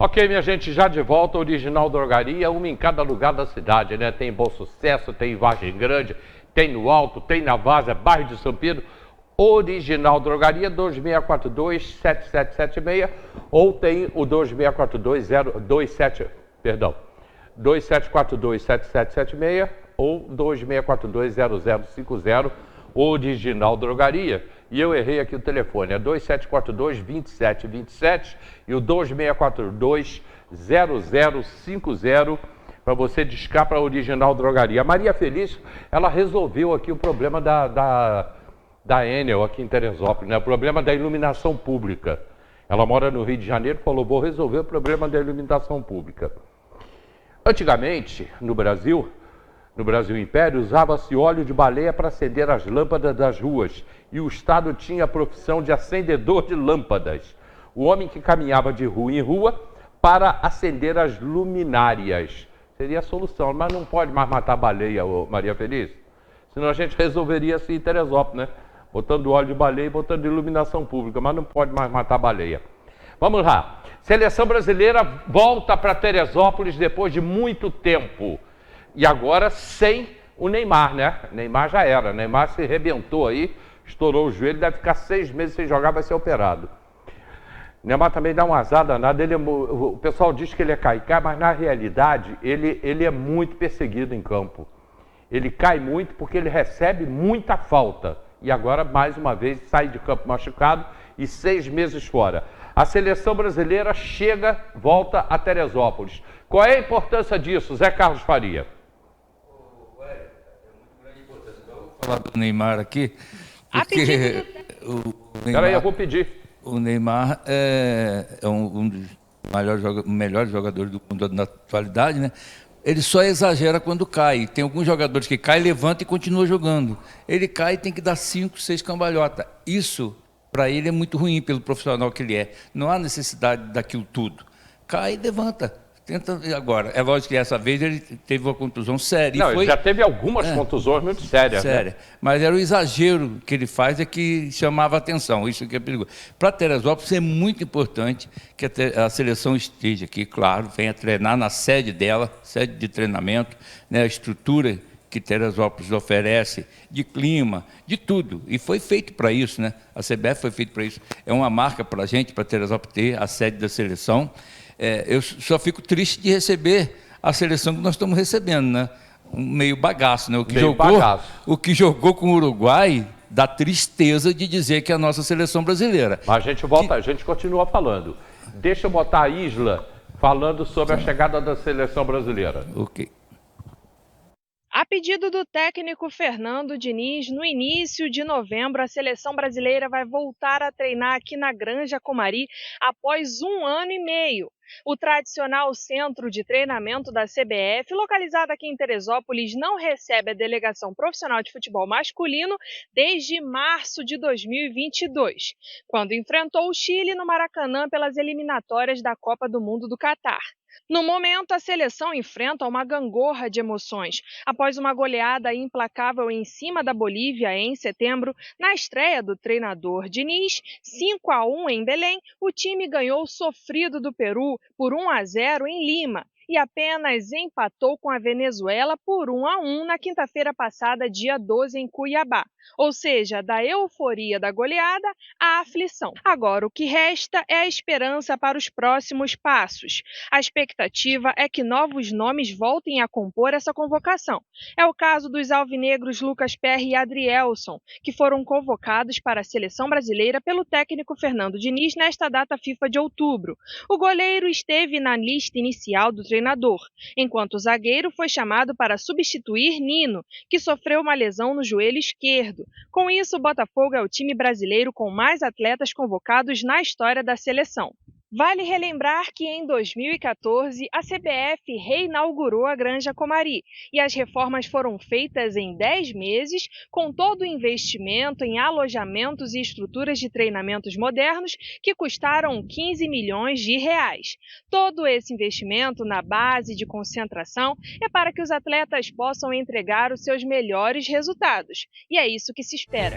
Ok, minha gente, já de volta, Original Drogaria, uma em cada lugar da cidade, né? Tem em Bom Sucesso, tem em Vargem Grande, tem no Alto, tem na Várzea, bairro de São Pedro. Original Drogaria, 2642-7776, ou tem o 2742-7776, ou 2642-0050, Original Drogaria. E eu errei aqui o telefone, é 2742-2727 e o 2642-0050 para você discar para a Original Drogaria. A Maria Feliz, ela resolveu aqui o problema da Enel aqui em Teresópolis, né? O problema da iluminação pública. Ela mora no Rio de Janeiro, falou, vou resolver o problema da iluminação pública. Antigamente, no Brasil Império, usava-se óleo de baleia para acender as lâmpadas das ruas e o Estado tinha a profissão de acendedor de lâmpadas. O homem que caminhava de rua em rua para acender as luminárias. Seria a solução, mas não pode mais matar baleia, Maria Feliz. Senão a gente resolveria assim em Teresópolis, né? Botando óleo de baleia e botando iluminação pública, mas não pode mais matar baleia. Vamos lá. Seleção brasileira volta para Teresópolis depois de muito tempo. E agora sem o Neymar, né? Neymar já era. Neymar se arrebentou aí, estourou o joelho, deve ficar 6 meses sem jogar, vai ser operado. Neymar também dá um azar danado. O pessoal diz que ele é caicá, mas na realidade ele é muito perseguido em campo. Ele cai muito porque ele recebe muita falta. E agora, mais uma vez, sai de campo machucado e 6 meses fora. A seleção brasileira volta a Teresópolis. Qual é a importância disso, Zé Carlos Faria? Falar do Neymar aqui, porque o Neymar, Peraí, eu vou pedir. O Neymar é um dos melhores jogadores do mundo na atualidade, né? Ele só exagera quando cai. Tem alguns jogadores que caem, levantam e continuam jogando. Ele cai e tem que dar 5, 6 cambalhotas. Isso, para ele, é muito ruim pelo profissional que ele é. Não há necessidade daquilo tudo. Cai e levanta. Tenta agora. É lógico que essa vez ele teve uma contusão séria. Não, ele já teve algumas contusões muito sérias. Séria. Né? Mas era o exagero que ele faz que chamava a atenção. Isso que é perigoso. Para Teresópolis é muito importante que a seleção esteja aqui, claro, venha treinar na sede dela, sede de treinamento, né, a estrutura que Teresópolis oferece, de clima, de tudo. E foi feito para isso, né? A CBF foi feito para isso. É uma marca para a gente, para Teresópolis ter a sede da seleção. Eu só fico triste de receber a seleção que nós estamos recebendo, né? Um meio bagaço, né? O que jogou com o Uruguai dá tristeza de dizer que é a nossa seleção brasileira. Mas a gente volta, a gente continua falando. Deixa eu botar a Isla falando sobre a chegada da seleção brasileira. Ok. A pedido do técnico Fernando Diniz, no início de novembro, a seleção brasileira vai voltar a treinar aqui na Granja Comari após 1 ano e meio. O tradicional centro de treinamento da CBF, localizado aqui em Teresópolis, não recebe a delegação profissional de futebol masculino desde março de 2022, quando enfrentou o Chile no Maracanã pelas eliminatórias da Copa do Mundo do Catar. No momento, a seleção enfrenta uma gangorra de emoções. Após uma goleada implacável em cima da Bolívia em setembro, na estreia do treinador Diniz, 5-1 em Belém, o time ganhou sofrido do Peru por 1-0 em Lima e apenas empatou com a Venezuela por 1-1 na quinta-feira passada, dia 12, em Cuiabá. Ou seja, da euforia da goleada à aflição. Agora, o que resta é a esperança para os próximos passos. A expectativa é que novos nomes voltem a compor essa convocação. É o caso dos alvinegros Lucas Perry e Adrielson, que foram convocados para a seleção brasileira pelo técnico Fernando Diniz nesta data FIFA de outubro. O goleiro esteve na lista inicial do treinador, enquanto o zagueiro foi chamado para substituir Nino, que sofreu uma lesão no joelho esquerdo. Com isso, o Botafogo é o time brasileiro com mais atletas convocados na história da seleção. Vale relembrar que em 2014 a CBF reinaugurou a Granja Comari e as reformas foram feitas em 10 meses, com todo o investimento em alojamentos e estruturas de treinamentos modernos que custaram 15 milhões de reais. Todo esse investimento na base de concentração é para que os atletas possam entregar os seus melhores resultados. E é isso que se espera.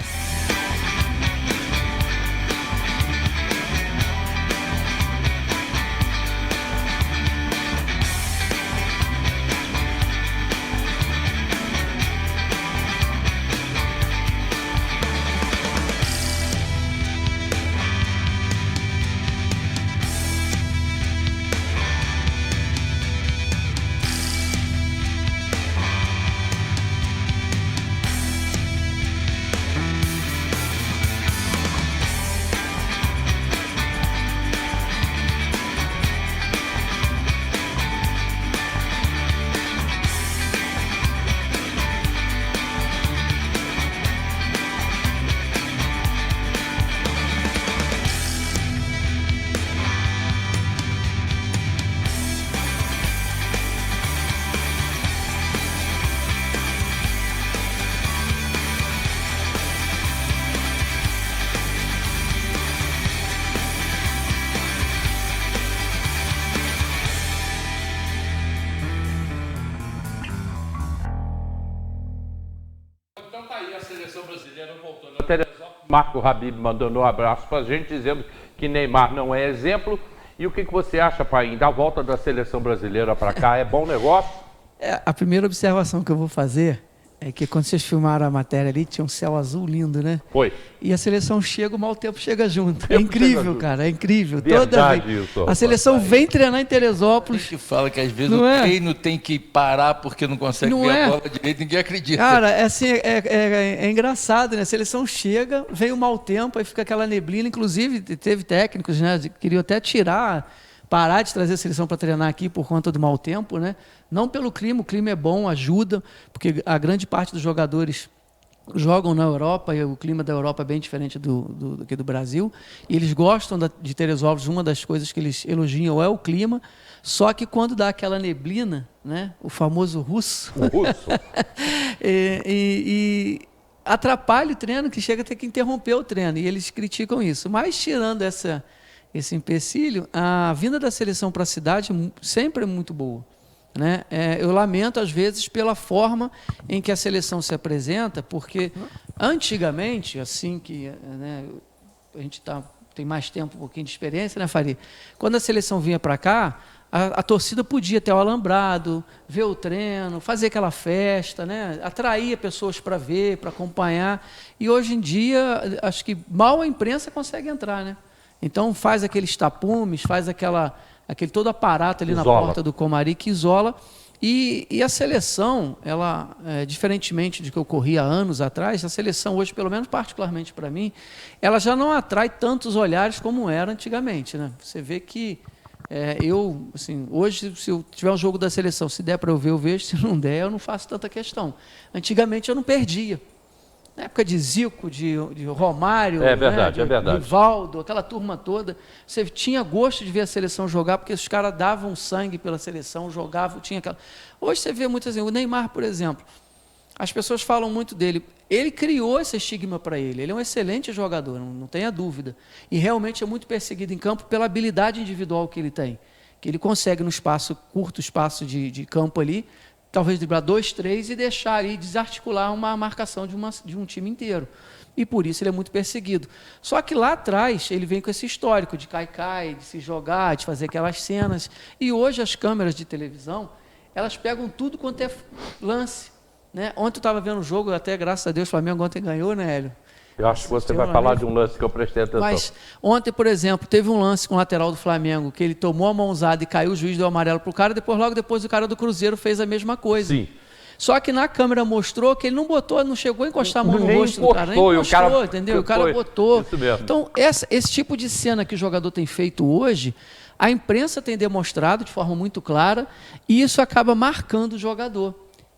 Então tá aí, a seleção brasileira voltou na Teresópolis. Marco Habib mandando um abraço pra gente, dizendo que Neymar não é exemplo. E o que você acha, Paim, da volta da seleção brasileira para cá? É bom negócio? A primeira observação que eu vou fazer é que quando vocês filmaram a matéria ali, tinha um céu azul lindo, né? Foi. E a seleção chega, o mau tempo chega junto. É Tempo chega incrível, junto. cara, é incrível. Verdade Toda vez. isso, A seleção vem treinar em Teresópolis. A gente fala que às vezes Não o é? treino tem que parar porque não consegue Não ver é? a bola direito, ninguém acredita. Cara, é assim, é engraçado, né? A seleção chega, vem o mau tempo, aí fica aquela neblina. Inclusive, teve técnicos, né? Queriam até parar de trazer a seleção para treinar aqui por conta do mau tempo, né? Não pelo clima, o clima é bom, ajuda, porque a grande parte dos jogadores jogam na Europa e o clima da Europa é bem diferente aqui do Brasil. E eles gostam de Teresópolis, uma das coisas que eles elogiam é o clima, só que quando dá aquela neblina, né? O famoso russo. O russo. e atrapalha o treino, que chega a ter que interromper o treino, e eles criticam isso. Mas tirando esse empecilho, a vinda da seleção para a cidade sempre é muito boa, né? Eu lamento, às vezes, pela forma em que a seleção se apresenta, porque antigamente, assim que, né, a gente tem mais tempo, um pouquinho de experiência, né, Faria? Quando a seleção vinha para cá, a torcida podia ter o alambrado, ver o treino, fazer aquela festa, né? Atraía pessoas para ver, para acompanhar. E hoje em dia, acho que mal a imprensa consegue entrar, né? Então faz aqueles tapumes, faz aquele todo aparato ali Isola. na porta do Comari que isola. E a seleção, ela, diferentemente do que ocorria há anos atrás, a seleção hoje, pelo menos particularmente para mim, ela já não atrai tantos olhares como era antigamente, né? Você vê que assim, hoje, se eu tiver um jogo da seleção, se der para eu ver, eu vejo, se não der, eu não faço tanta questão. Antigamente eu não perdia. Na época de Zico, de Romário, É verdade, né, é verdade. Rivaldo, aquela turma toda, você tinha gosto de ver a seleção jogar, porque os caras davam sangue pela seleção, jogavam, tinha aquela... Hoje você vê muitas vezes, o Neymar, por exemplo, as pessoas falam muito dele, ele criou esse estigma para ele é um excelente jogador, não tenha dúvida, e realmente é muito perseguido em campo pela habilidade individual que ele tem, que ele consegue no curto espaço de campo ali, talvez driblar 2, 3 e deixar ali desarticular uma marcação de um time inteiro. E por isso ele é muito perseguido. Só que lá atrás ele vem com esse histórico de cai-cai, de se jogar, de fazer aquelas cenas. E hoje as câmeras de televisão, elas pegam tudo quanto é lance, né? Ontem eu estava vendo o jogo, até graças a Deus o Flamengo ontem ganhou, né, Hélio? Eu acho que você vai falar de um lance que eu prestei atenção. Mas ontem, por exemplo, teve um lance com o lateral do Flamengo, que ele tomou a mãozada e caiu, o juiz deu amarelo para o cara, logo depois o cara do Cruzeiro fez a mesma coisa. Sim. Só que na câmera mostrou que ele não chegou a encostar a mão no Nem rosto do cara, nem encostou, e o encostou, cara entendeu? O cara botou. Isso mesmo. Então, esse tipo de cena que o jogador tem feito hoje, a imprensa tem demonstrado de forma muito clara, e isso acaba marcando o jogador.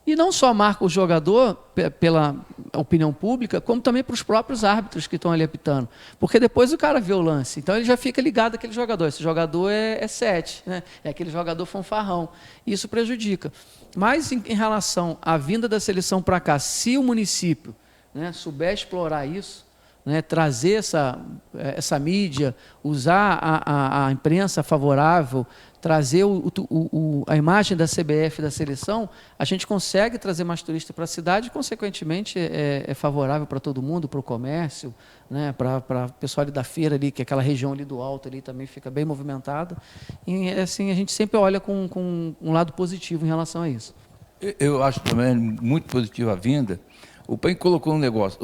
E não só marca o jogador pela opinião pública, como também para os próprios árbitros que estão ali apitando. Porque depois o cara vê o lance, então ele já fica ligado àquele jogador. Esse jogador é 7, né? É aquele jogador fanfarrão. Isso prejudica. Mas em relação à vinda da seleção para cá, se o município, né, souber explorar isso, né, trazer essa mídia, usar a imprensa favorável, trazer a imagem da CBF, da seleção, a gente consegue trazer mais turistas para a cidade e, consequentemente, é favorável para todo mundo, para o comércio, né, para o pessoal ali da feira, ali, que aquela região ali do alto ali também fica bem movimentada. E assim, a gente sempre olha com um lado positivo em relação a isso. Eu acho também muito positiva a vinda. O PAN colocou um negócio,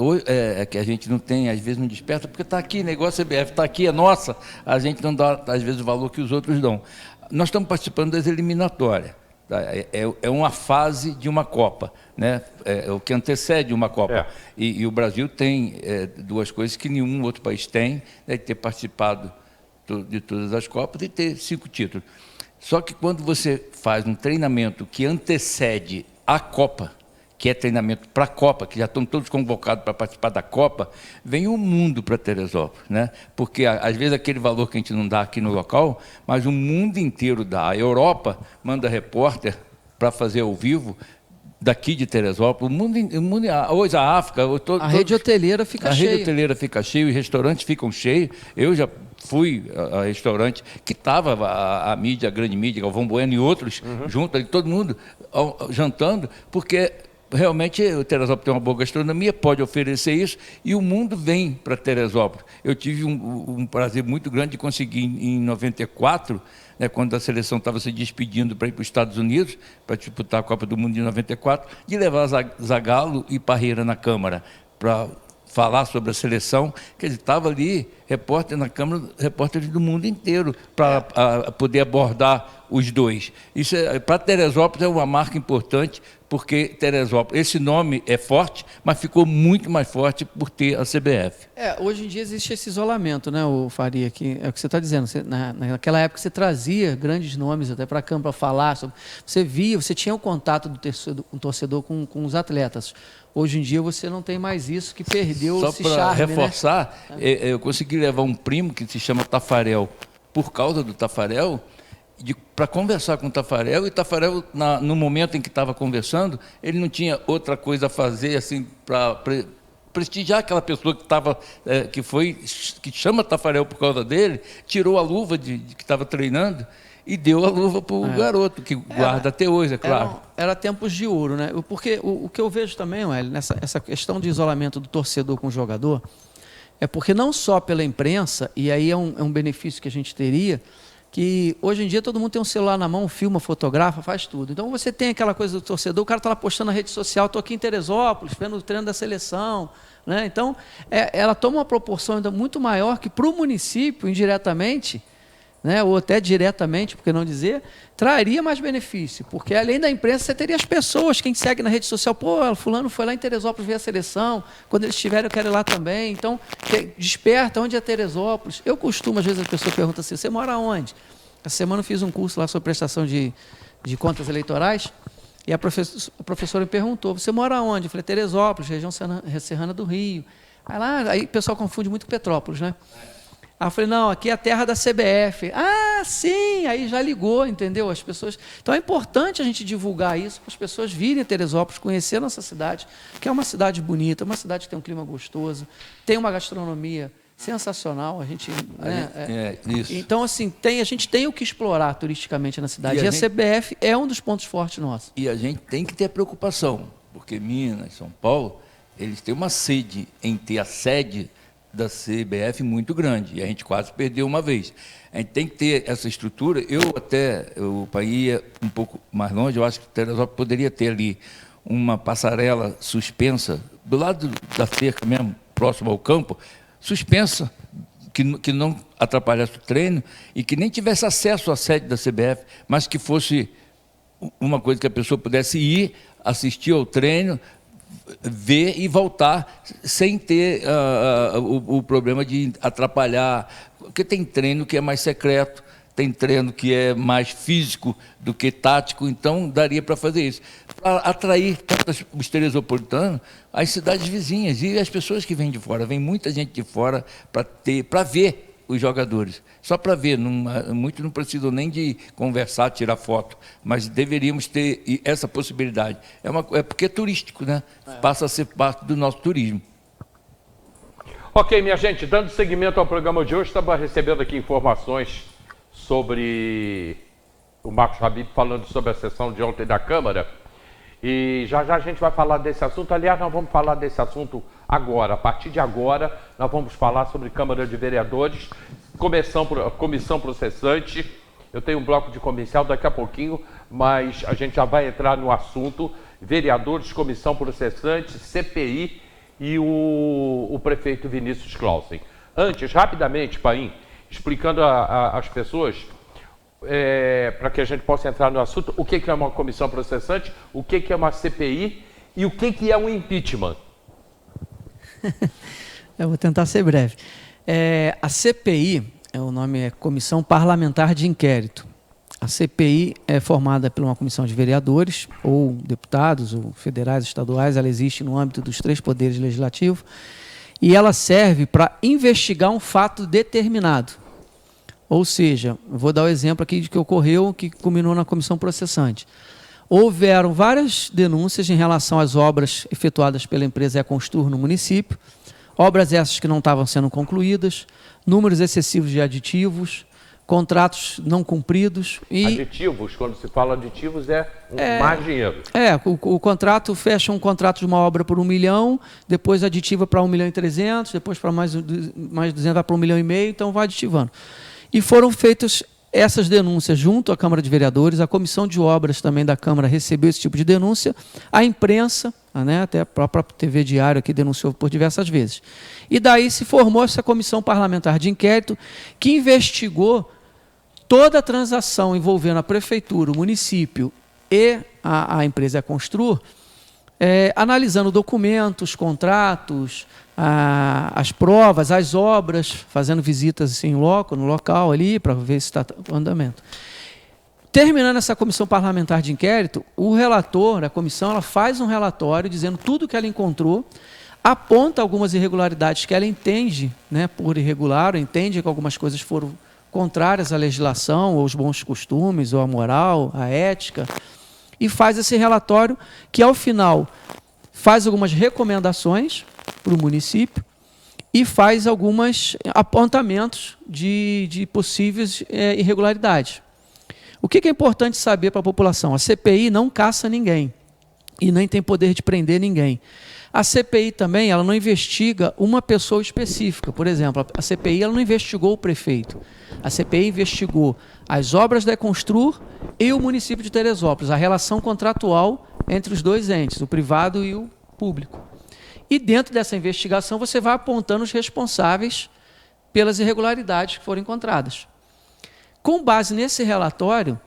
que a gente não tem, às vezes não desperta, porque está aqui, negócio CBF, está aqui, é nossa, a gente não dá, às vezes, o valor que os outros dão. Nós estamos participando das eliminatórias, tá? É uma fase de uma Copa, né? É o que antecede uma Copa. É. E o Brasil tem duas coisas que nenhum outro país tem, né? De ter participado de todas as Copas e ter 5 títulos. Só que quando você faz um treinamento que antecede a Copa, que é treinamento para a Copa, que já estão todos convocados para participar da Copa, vem o mundo para Teresópolis, né? Porque às vezes aquele valor que a gente não dá aqui no local, mas o mundo inteiro dá. A Europa manda repórter para fazer ao vivo daqui de Teresópolis, hoje a África... A rede hoteleira fica cheia. A rede hoteleira fica cheia, os restaurantes ficam cheios. Eu já fui a restaurante que estava a mídia, a grande mídia, Galvão Bueno e outros, junto ali, todo mundo jantando, porque realmente o Teresópolis tem uma boa gastronomia, pode oferecer isso, e o mundo vem para Teresópolis. Eu tive um prazer muito grande de conseguir, em 94, né, quando a seleção estava se despedindo para ir para os Estados Unidos, para disputar a Copa do Mundo de 94, de levar Zagallo e Parreira na Câmara para falar sobre a seleção, que ele estava ali, repórter na Câmara, repórteres do mundo inteiro, para poder abordar os dois. Isso, para Teresópolis, é uma marca importante, porque Teresópolis, esse nome é forte, mas ficou muito mais forte por ter a CBF. Hoje em dia existe esse isolamento, né, o Faria, que é o que você está dizendo. Naquela época você trazia grandes nomes até para a Câmara para falar sobre. Você via, você tinha o contato do torcedor com os atletas. Hoje em dia você não tem mais isso, que perdeu esse charme. Só para reforçar, né? Eu consegui levar um primo que se chama Tafarel, por causa do Tafarel, para conversar com o Tafarel, e o Tafarel, no momento em que estava conversando, ele não tinha outra coisa a fazer assim para prestigiar aquela pessoa que chama Tafarel por causa dele, tirou a luva de que estava treinando e deu a luva para o garoto, que guarda até hoje, é claro. Era tempos de ouro, né? Porque o que eu vejo também, Hélio, essa questão de isolamento do torcedor com o jogador, é porque não só pela imprensa, e aí é um benefício que a gente teria, que hoje em dia todo mundo tem um celular na mão, filma, fotografa, faz tudo. Então você tem aquela coisa do torcedor, o cara está lá postando na rede social, estou aqui em Teresópolis, vendo o treino da seleção, né? Então ela toma uma proporção ainda muito maior que para o município, indiretamente, né, ou até diretamente, por que não dizer, traria mais benefício, porque além da imprensa você teria as pessoas, quem segue na rede social, fulano foi lá em Teresópolis ver a seleção, quando eles estiverem eu quero ir lá também, então desperta onde é Teresópolis. Eu costumo, às vezes a pessoa pergunta assim, você mora onde? Essa semana eu fiz um curso lá sobre prestação de contas eleitorais, e a professora me perguntou, você mora onde? Eu falei, Teresópolis, região serrana do Rio. Aí o pessoal confunde muito com Petrópolis, né? Aí eu falei, não, aqui é a terra da CBF. Ah, sim, aí já ligou, entendeu? As pessoas. Então é importante a gente divulgar isso, para as pessoas virem a Teresópolis, conhecer a nossa cidade, que é uma cidade bonita, uma cidade que tem um clima gostoso, tem uma gastronomia sensacional. A gente, né, isso. Então, assim, a gente tem o que explorar turisticamente na cidade. E a CBF é um dos pontos fortes nossos. E a gente tem que ter preocupação, porque Minas, São Paulo, eles têm uma sede em ter a sede da CBF muito grande, e a gente quase perdeu uma vez. A gente tem que ter essa estrutura. O país ia um pouco mais longe, eu acho que o Teresópolis poderia ter ali uma passarela suspensa, do lado da cerca mesmo, próximo ao campo, suspensa, que não atrapalhasse o treino, e que nem tivesse acesso à sede da CBF, mas que fosse uma coisa que a pessoa pudesse ir, assistir ao treino, ver e voltar sem ter o problema de atrapalhar, porque tem treino que é mais secreto, tem treino que é mais físico do que tático, então daria para fazer isso, para atrair tanto os teresopolitanos, as cidades vizinhas e as pessoas que vêm de fora. Vem muita gente de fora para ver os jogadores, só para ver. Muitos não precisam nem de conversar, tirar foto, mas deveríamos ter essa possibilidade. É porque é turístico, né? Passa a ser parte do nosso turismo. Ok, minha gente, dando seguimento ao programa de hoje, estava recebendo aqui informações sobre o Marcos Habib falando sobre a sessão de ontem da Câmara, e já a gente vai falar desse assunto. Aliás, nós vamos falar desse assunto agora. A partir de agora, nós vamos falar sobre Câmara de Vereadores, comissão processante. Eu tenho um bloco de comercial daqui a pouquinho, mas a gente já vai entrar no assunto. Vereadores, comissão processante, CPI e o prefeito Vinícius Clausen. Antes, rapidamente, Paim, explicando às pessoas, para que a gente possa entrar no assunto, o que é uma comissão processante, o que é uma CPI e o que é um impeachment. Eu vou tentar ser breve. A CPI, o nome é Comissão Parlamentar de Inquérito. A CPI é formada por uma comissão de vereadores, ou deputados, ou federais, estaduais. Ela existe no âmbito dos 3 poderes legislativos, e ela serve para investigar um fato determinado. Ou seja, vou dar o exemplo aqui de que ocorreu, que culminou na comissão processante. Houveram várias denúncias em relação às obras efetuadas pela empresa Econstur no município, obras essas que não estavam sendo concluídas, números excessivos de aditivos, contratos não cumpridos. E Aditivos, quando se fala aditivos, mais dinheiro. O contrato fecha um contrato de uma obra por 1 milhão, depois aditiva para 1.300.000, depois para mais 200 vai para 1,5 milhão, então vai aditivando. E foram feitas essas denúncias junto à Câmara de Vereadores, a Comissão de Obras também da Câmara recebeu esse tipo de denúncia, a imprensa, né, até a própria TV Diário aqui denunciou por diversas vezes. E daí se formou essa comissão parlamentar de inquérito que investigou toda a transação envolvendo a prefeitura, o município e a empresa Construr, analisando documentos, contratos, as provas, as obras, fazendo visitas assim, no local ali, para ver se está o andamento. Terminando essa comissão parlamentar de inquérito, o relator, a comissão, ela faz um relatório dizendo tudo o que ela encontrou, aponta algumas irregularidades que ela entende, né, por irregular, entende que algumas coisas foram contrárias à legislação, ou aos bons costumes, ou à moral, à ética, e faz esse relatório que, ao final, faz algumas recomendações para o município e faz alguns apontamentos de possíveis irregularidades. O que é importante saber para a população? A CPI não caça ninguém e nem tem poder de prender ninguém. A CPI também ela não investiga uma pessoa específica. Por exemplo, a CPI ela não investigou o prefeito. A CPI investigou as obras da Construr e o município de Teresópolis, a relação contratual entre os dois entes, o privado e o público. E dentro dessa investigação você vai apontando os responsáveis pelas irregularidades que foram encontradas. Com base nesse relatório,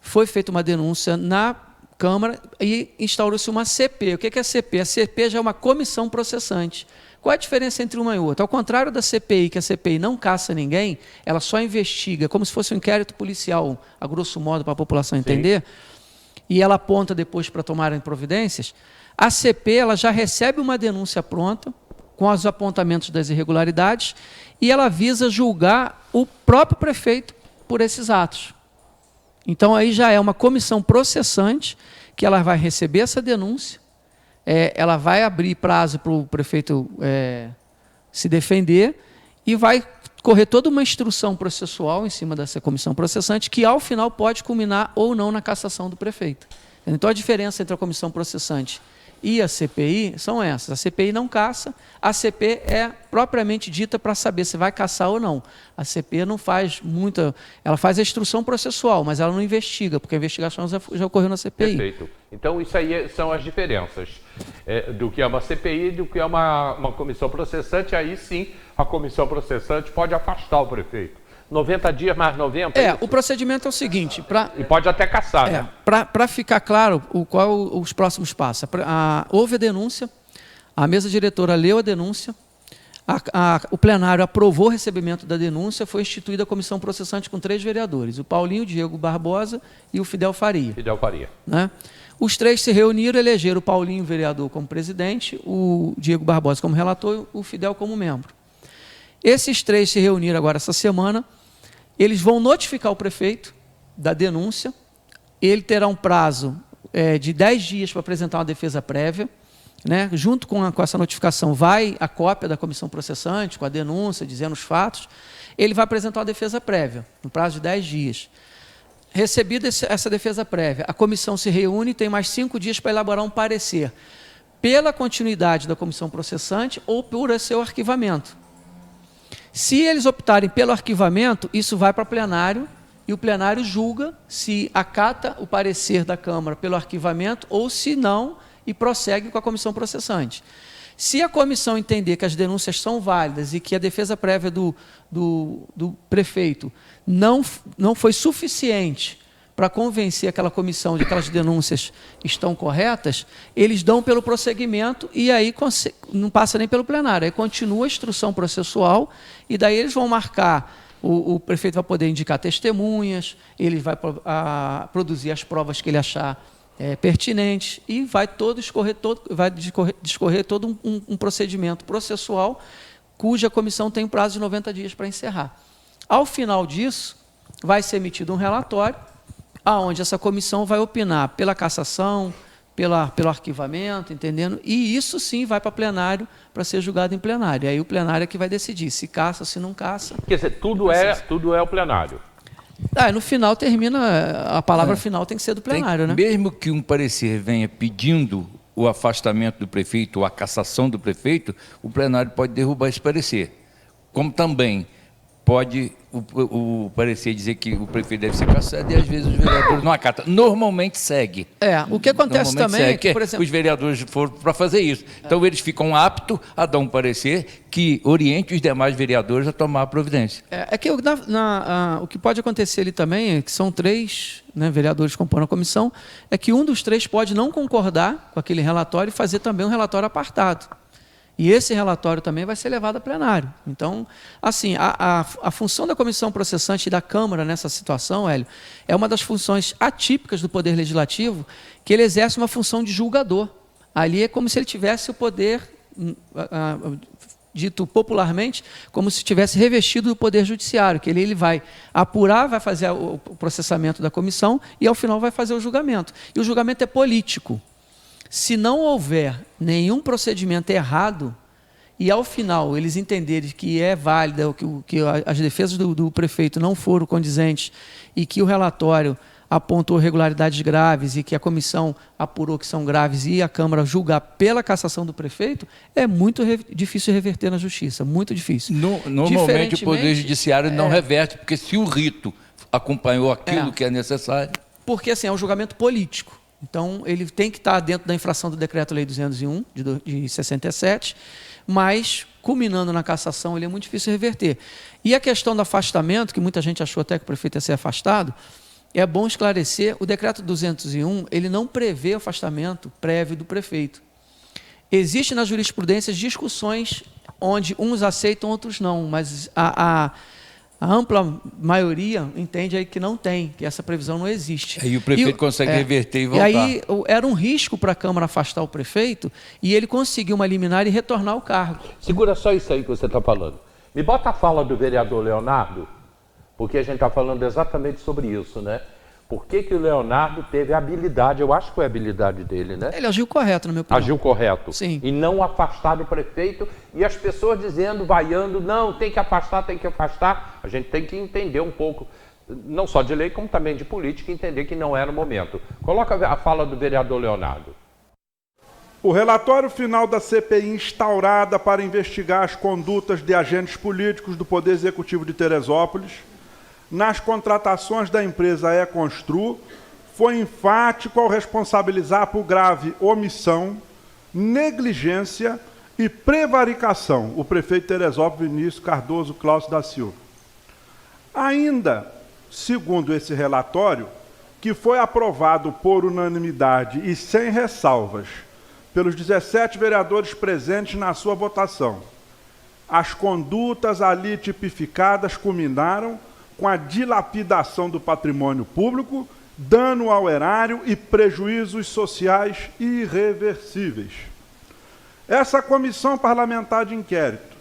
foi feita uma denúncia na Câmara e instaurou-se uma CP. O que é a CP? A CP já é uma comissão processante. Qual é a diferença entre uma e outra? Ao contrário da CPI, que a CPI não caça ninguém, ela só investiga, como se fosse um inquérito policial, a grosso modo, para a população entender, e ela aponta depois para tomarem providências. A CP ela já recebe uma denúncia pronta, com os apontamentos das irregularidades, e ela visa julgar o próprio prefeito por esses atos. Então, aí já é uma comissão processante, que ela vai receber essa denúncia, ela vai abrir prazo para o prefeito se defender, e vai correr toda uma instrução processual em cima dessa comissão processante, que ao final pode culminar ou não na cassação do prefeito. Então, a diferença entre a comissão processante e a CPI são essas. A CPI não caça, a CP é propriamente dita para saber se vai caçar ou não. A CP não faz muita... Ela faz a instrução processual, mas ela não investiga, porque a investigação já ocorreu na CPI. Perfeito. Então, isso aí são as diferenças do que é uma CPI e do que é uma comissão processante. Aí sim, a comissão processante pode afastar o prefeito. 90 dias mais 90? O procedimento é o seguinte... E pode até caçar, né? Para ficar claro qual os próximos passos. Houve a denúncia, a mesa diretora leu a denúncia, o plenário aprovou o recebimento da denúncia, foi instituída a comissão processante com 3 vereadores, o Paulinho, o Diego Barbosa e o Fidel Faria. Né? Os 3 se reuniram, elegeram o Paulinho, vereador, como presidente, o Diego Barbosa como relator e o Fidel como membro. Esses 3 se reuniram agora essa semana. Eles vão notificar o prefeito da denúncia, ele terá um prazo de 10 dias para apresentar uma defesa prévia, né? Junto com essa notificação vai a cópia da comissão processante, com a denúncia, dizendo os fatos, ele vai apresentar uma defesa prévia, no prazo de 10 dias. Recebida essa defesa prévia, a comissão se reúne e tem mais 5 dias para elaborar um parecer, pela continuidade da comissão processante ou por seu arquivamento. Se eles optarem pelo arquivamento, isso vai para plenário e o plenário julga se acata o parecer da Câmara pelo arquivamento ou se não e prossegue com a comissão processante. Se a comissão entender que as denúncias são válidas e que a defesa prévia do prefeito não foi suficiente para convencer aquela comissão de que aquelas denúncias estão corretas, eles dão pelo prosseguimento e aí não passa nem pelo plenário, aí continua a instrução processual e daí eles vão marcar, o prefeito vai poder indicar testemunhas, ele vai produzir as provas que ele achar pertinentes e vai discorrer todo um procedimento processual cuja comissão tem um prazo de 90 dias para encerrar. Ao final disso, vai ser emitido um relatório aonde essa comissão vai opinar pela cassação, pelo arquivamento, entendendo? E isso sim vai para plenário, para ser julgado em plenário. Aí o plenário é que vai decidir se caça ou se não caça. Quer dizer, tudo é o plenário. No final termina, a palavra final tem que ser do plenário, né? Mesmo que um parecer venha pedindo o afastamento do prefeito ou a cassação do prefeito, o plenário pode derrubar esse parecer. Como também pode o parecer dizer que o prefeito deve ser cassado e às vezes os vereadores não acatam. Normalmente segue. O que acontece também é que, por exemplo, os vereadores foram para fazer isso. Então eles ficam aptos a dar um parecer que oriente os demais vereadores a tomar a providência. O que pode acontecer ali também, que são 3 vereadores compondo a comissão, é que um dos 3 pode não concordar com aquele relatório e fazer também um relatório apartado. E esse relatório também vai ser levado a plenário. Então, assim, a função da comissão processante e da Câmara nessa situação, Hélio, é uma das funções atípicas do Poder Legislativo, que ele exerce uma função de julgador. Ali é como se ele tivesse o poder, dito popularmente, como se tivesse revestido do Poder Judiciário, que ele vai apurar, vai fazer o processamento da comissão e, ao final, vai fazer o julgamento. E o julgamento é político. Se não houver nenhum procedimento errado e, ao final, eles entenderem que é válida, que as defesas do prefeito não foram condizentes e que o relatório apontou irregularidades graves e que a comissão apurou que são graves e a Câmara julgar pela cassação do prefeito, é muito difícil reverter na Justiça, muito difícil. Normalmente o Poder Judiciário não reverte, porque se o rito acompanhou aquilo que é necessário... Porque, assim, é um julgamento político. Então, ele tem que estar dentro da infração do Decreto-Lei 201, de 67, mas, culminando na cassação, ele é muito difícil reverter. E a questão do afastamento, que muita gente achou até que o prefeito ia ser afastado, é bom esclarecer, o Decreto 201, ele não prevê afastamento prévio do prefeito. Existe na jurisprudência discussões onde uns aceitam, outros não, mas a ampla maioria entende aí que não tem, que essa previsão não existe. Aí o prefeito consegue reverter e voltar. E aí era um risco para a Câmara afastar o prefeito e ele conseguiu uma liminar e retornar ao cargo. Segura só isso aí que você está falando. Me bota a fala do vereador Leonardo, porque a gente está falando exatamente sobre isso, né? Por que o Leonardo teve a habilidade, eu acho que foi a habilidade dele, né? Ele agiu correto, no meu opinião. Agiu correto. Sim. E não afastar o prefeito e as pessoas dizendo, vaiando, não, tem que afastar, tem que afastar. A gente tem que entender um pouco, não só de lei, como também de política, entender que não era o momento. Coloca a fala do vereador Leonardo. O relatório final da CPI instaurada para investigar as condutas de agentes políticos do Poder Executivo de Teresópolis nas contratações da empresa Econstru, foi enfático ao responsabilizar por grave omissão, negligência e prevaricação o prefeito de Teresópolis, Vinícius Cardoso Cláudio da Silva. Ainda, segundo esse relatório, que foi aprovado por unanimidade e sem ressalvas pelos 17 vereadores presentes na sua votação, as condutas ali tipificadas culminaram com a dilapidação do patrimônio público, dano ao erário e prejuízos sociais irreversíveis. Essa comissão parlamentar de inquérito,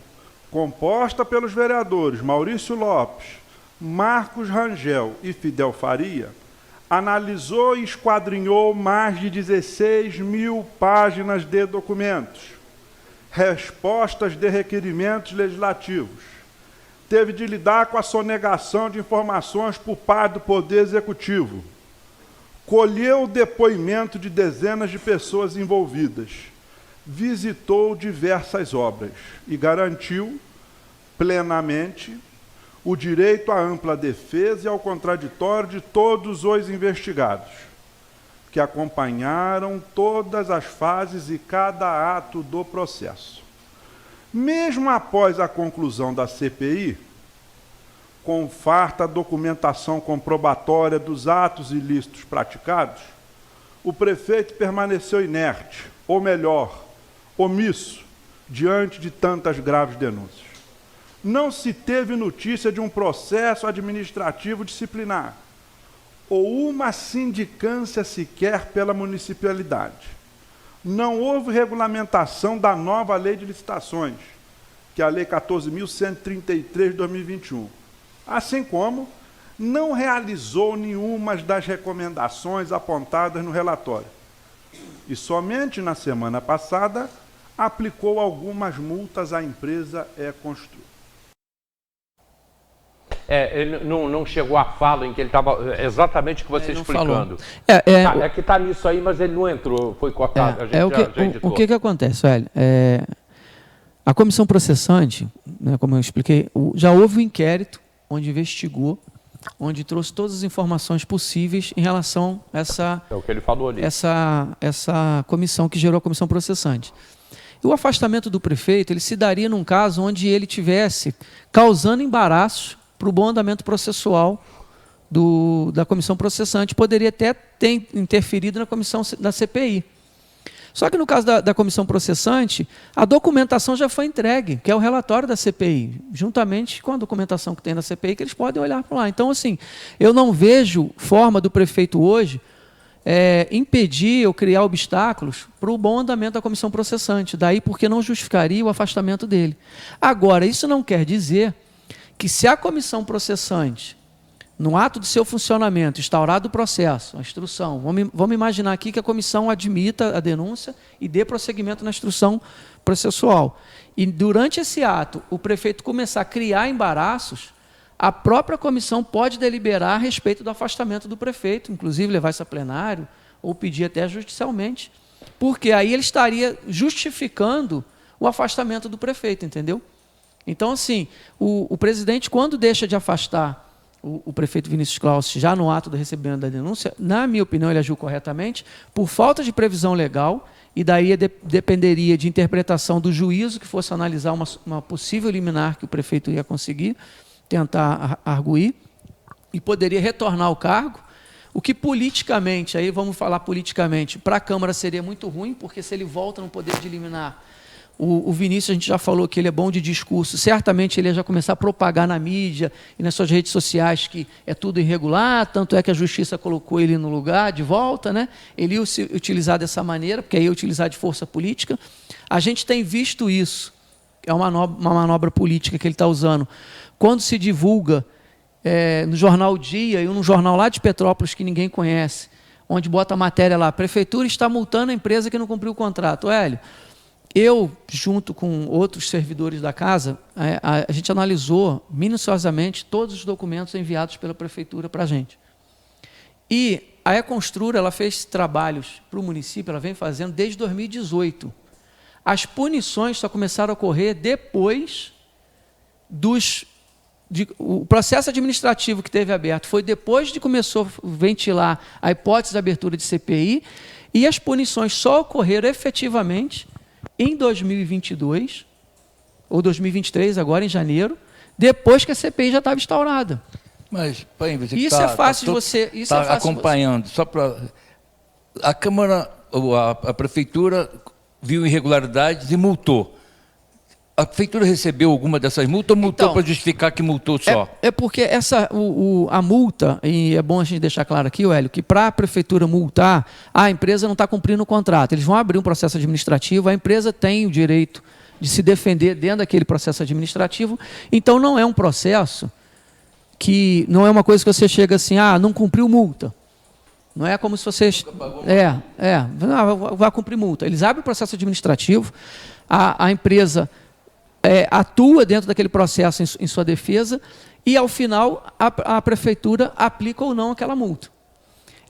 composta pelos vereadores Maurício Lopes, Marcos Rangel e Fidel Faria, analisou e esquadrinhou mais de 16 mil páginas de documentos, respostas de requerimentos legislativos, teve de lidar com a sonegação de informações por parte do Poder Executivo, colheu o depoimento de dezenas de pessoas envolvidas, visitou diversas obras e garantiu plenamente o direito à ampla defesa e ao contraditório de todos os investigados, que acompanharam todas as fases e cada ato do processo. Mesmo após a conclusão da CPI, com farta documentação comprobatória dos atos ilícitos praticados, o prefeito permaneceu inerte, ou melhor, omisso, diante de tantas graves denúncias. Não se teve notícia de um processo administrativo disciplinar, ou uma sindicância sequer pela municipalidade. Não houve regulamentação da nova lei de licitações, que é a Lei 14.133 de 2021, assim como não realizou nenhuma das recomendações apontadas no relatório. E somente na semana passada aplicou algumas multas à empresa Econstru. Ele não chegou à fala em que ele estava exatamente o que você explicando. É que está nisso aí, mas ele não entrou, foi cortado. O que acontece, velho? A comissão processante, né, como eu expliquei, já houve um inquérito onde investigou, onde trouxe todas as informações possíveis em relação a essa, o que ele falou ali. essa comissão que gerou a comissão processante. E o afastamento do prefeito, ele se daria num caso onde ele tivesse causando embaraços para o bom andamento processual da comissão processante, poderia até ter interferido na comissão da CPI. Só que no caso da comissão processante, a documentação já foi entregue, que é o relatório da CPI, juntamente com a documentação que tem na CPI, que eles podem olhar para lá. Então, assim, eu não vejo forma do prefeito hoje impedir ou criar obstáculos para o bom andamento da comissão processante, daí porque não justificaria o afastamento dele. Agora, isso não quer dizer que se a comissão processante, no ato do seu funcionamento, instaurado o processo, a instrução, vamos imaginar aqui que a comissão admita a denúncia e dê prosseguimento na instrução processual. E durante esse ato, o prefeito começar a criar embaraços, a própria comissão pode deliberar a respeito do afastamento do prefeito, inclusive levar isso a plenário, ou pedir até judicialmente, porque aí ele estaria justificando o afastamento do prefeito, entendeu? Então, assim, o presidente, quando deixa de afastar o prefeito Vinícius Claus, já no ato do recebimento da denúncia, na minha opinião, ele agiu corretamente, por falta de previsão legal, e daí dependeria de interpretação do juízo que fosse analisar uma possível liminar que o prefeito ia conseguir, tentar arguir, e poderia retornar ao cargo, o que politicamente, aí vamos falar politicamente, para a Câmara seria muito ruim, porque se ele volta no poder de liminar, o Vinícius, a gente já falou que ele é bom de discurso, certamente ele ia já começar a propagar na mídia e nas suas redes sociais que é tudo irregular, tanto é que a Justiça colocou ele no lugar, de volta, né? Ele ia se utilizar dessa maneira, porque aí ia utilizar de força política. A gente tem visto isso, é uma manobra política que ele está usando. Quando se divulga no jornal Dia e num jornal lá de Petrópolis que ninguém conhece, onde bota a matéria lá, a prefeitura está multando a empresa que não cumpriu o contrato. Hélio, eu, junto com outros servidores da casa, a gente analisou minuciosamente todos os documentos enviados pela prefeitura para a gente. E a Econstrura, ela fez trabalhos para o município, ela vem fazendo desde 2018. As punições só começaram a ocorrer depois o processo administrativo que teve aberto foi depois de começou a ventilar a hipótese de abertura de CPI, e as punições só ocorreram efetivamente em 2022, ou 2023, agora em janeiro, depois que a CPI já estava instaurada. Mas, pai, você isso é fácil de você... Isso é fácil acompanhando, só para... A Câmara, a Prefeitura viu irregularidades e multou. A Prefeitura recebeu alguma dessas multas ou multou para justificar que multou só? É porque a multa, e é bom a gente deixar claro aqui, Hélio, que para a Prefeitura multar, a empresa não está cumprindo o contrato. Eles vão abrir um processo administrativo, a empresa tem o direito de se defender dentro daquele processo administrativo, então não é um processo que... Não é uma coisa que você chega assim, não cumpriu multa. Não é como se você... vai cumprir multa. Eles abrem o processo administrativo, a empresa... atua dentro daquele processo em sua defesa e, ao final, a prefeitura aplica ou não aquela multa.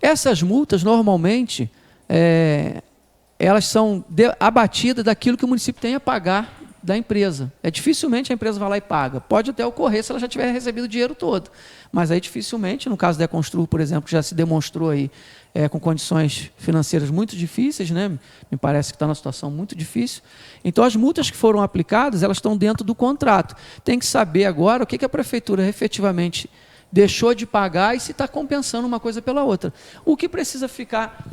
Essas multas, normalmente, elas são abatidas daquilo que o município tem a pagar da empresa. Dificilmente a empresa vai lá e paga. Pode até ocorrer se ela já tiver recebido o dinheiro todo. Mas aí dificilmente, no caso da Econstrur, por exemplo, que já se demonstrou aí com condições financeiras muito difíceis, né? Me parece que está numa situação muito difícil. Então, as multas que foram aplicadas, elas estão dentro do contrato. Tem que saber agora o que a prefeitura efetivamente deixou de pagar e se está compensando uma coisa pela outra. O que precisa ficar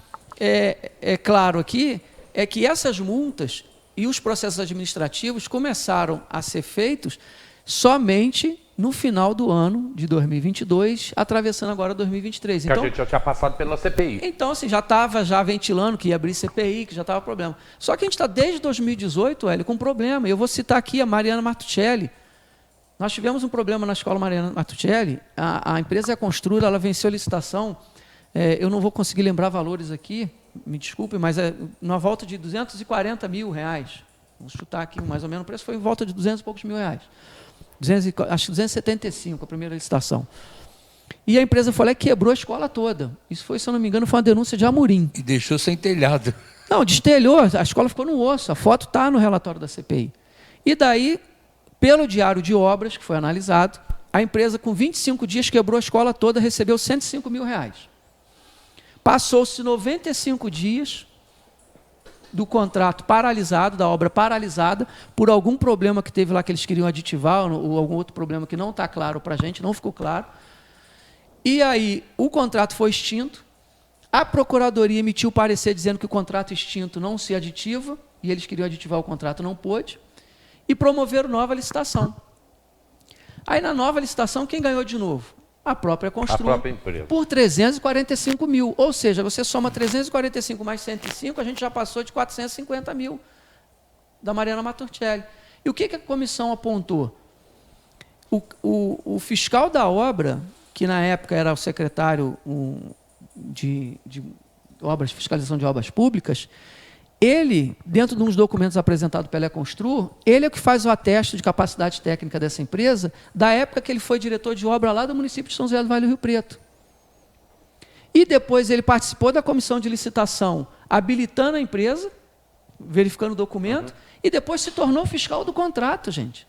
claro aqui é que essas multas e os processos administrativos começaram a ser feitos somente no final do ano de 2022, atravessando agora 2023. Então, a gente já tinha passado pela CPI. Então, assim, já estava ventilando que ia abrir CPI, que já estava problema. Só que a gente está desde 2018, Hélio, com problema. Eu vou citar aqui a Mariana Martuccelli. Nós tivemos um problema na escola Mariana Martuccelli. A empresa Econstrura, ela venceu a licitação. Eu não vou conseguir lembrar valores aqui, me desculpe, mas na volta de R$240 mil. Vamos chutar aqui mais ou menos, o preço foi em volta de 200 e poucos mil reais. acho que 275 a primeira licitação. E a empresa foi lá e quebrou a escola toda. Isso foi, se eu não me engano, foi uma denúncia de Amorim. E deixou sem telhado. Não, destelhou, a escola ficou no osso, a foto está no relatório da CPI. E daí, pelo diário de obras, que foi analisado, a empresa, com 25 dias, quebrou a escola toda, recebeu R$105 mil. Passou-se 95 dias do contrato paralisado, da obra paralisada, por algum problema que teve lá que eles queriam aditivar, ou algum outro problema que não está claro para a gente, não ficou claro. E aí, o contrato foi extinto, a Procuradoria emitiu parecer dizendo que o contrato extinto não se aditiva, e eles queriam aditivar o contrato, não pôde, e promoveram nova licitação. Aí, na nova licitação, quem ganhou de novo? A própria Constru, a própria empresa, por 345 mil. Ou seja, você soma 345 mais 105, a gente já passou de 450 mil da Mariana Maturcelli. E o que a comissão apontou? O fiscal da obra, que na época era o secretário de obras, fiscalização de obras públicas, ele, dentro de uns documentos apresentados pela Constru, ele é o que faz o ateste de capacidade técnica dessa empresa, da época que ele foi diretor de obra lá do município de São José do Vale do Rio Preto. E depois ele participou da comissão de licitação, habilitando a empresa, verificando o documento, e depois se tornou fiscal do contrato, gente.